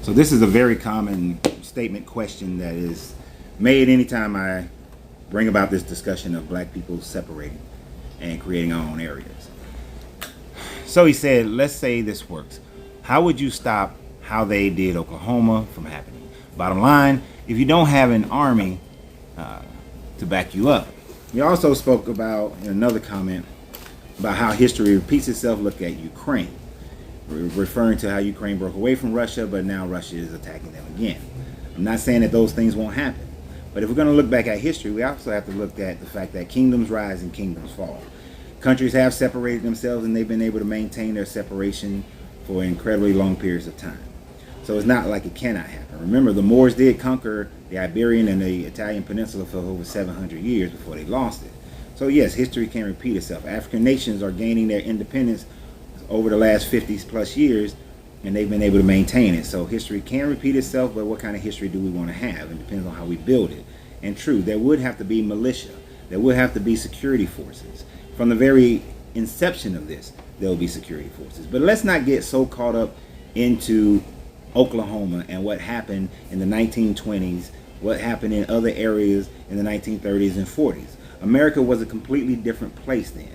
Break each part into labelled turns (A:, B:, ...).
A: So this is a very common statement question that is made anytime I bring about this discussion of black people separating and creating our own areas. So he said, let's say this works. How would you stop how they did Oklahoma from happening? Bottom line, if you don't have an army to back you up. He also spoke about, in another comment, about how history repeats itself. Look at Ukraine. Referring to how Ukraine broke away from Russia, but now Russia is attacking them again. I'm not saying that those things won't happen, but if we're going to look back at history, we also have to look at the fact that kingdoms rise and kingdoms fall. Countries have separated themselves, and they've been able to maintain their separation for incredibly long periods of time. So it's not like it cannot happen. Remember, the Moors did conquer the Iberian and the Italian peninsula for over 700 years before they lost it. So yes, history can repeat itself. African nations are gaining their independence over the last 50 plus years, and they've been able to maintain it. So history can repeat itself, but what kind of history do we want to have? It depends on how we build it. And true, there would have to be militia. There would have to be security forces. From the very inception of this, there will be security forces. But let's not get so caught up into Oklahoma and what happened in the 1920s, what happened in other areas in the 1930s and 40s. America was a completely different place then.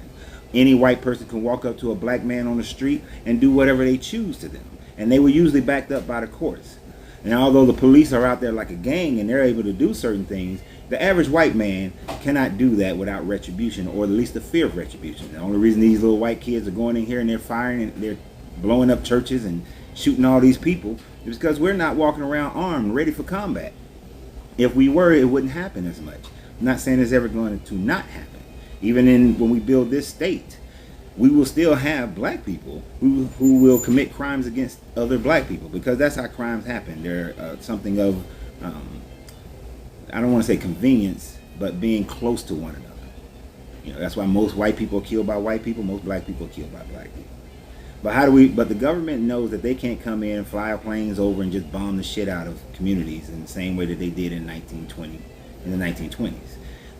A: Any white person can walk up to a black man on the street and do whatever they choose to them. And they were usually backed up by the courts. And although the police are out there like a gang and they're able to do certain things, the average white man cannot do that without retribution, or at least the fear of retribution. The only reason these little white kids are going in here and they're firing and they're blowing up churches and shooting all these people is because we're not walking around armed, ready for combat. If we were, it wouldn't happen as much. I'm not saying it's ever going to not happen. Even when we build this state, we will still have black people who will commit crimes against other black people, because that's how crimes happen. They're something of, I don't want to say convenience, but being close to one another. You know, that's why most white people are killed by white people, most black people are killed by black people. But the government knows that they can't come in and fly planes over and just bomb the shit out of communities in the same way that they did in the 1920s.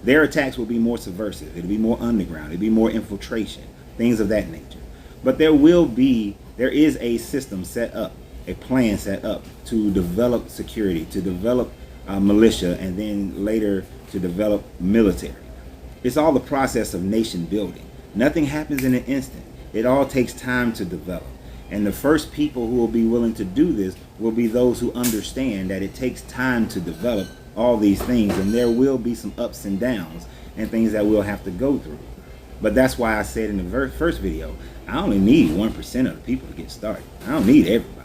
A: Their attacks will be more subversive. It'll be more underground. It'll be more infiltration, things of that nature. But there is a system set up, a plan set up to develop security, to develop militia, and then later to develop military. It's all the process of nation building. Nothing happens in an instant. It all takes time to develop. And the first people who will be willing to do this will be those who understand that it takes time to develop all these things, and there will be some ups and downs and things that we'll have to go through. But that's why I said in the first video, I only need 1% of the people to get started. I don't need everybody.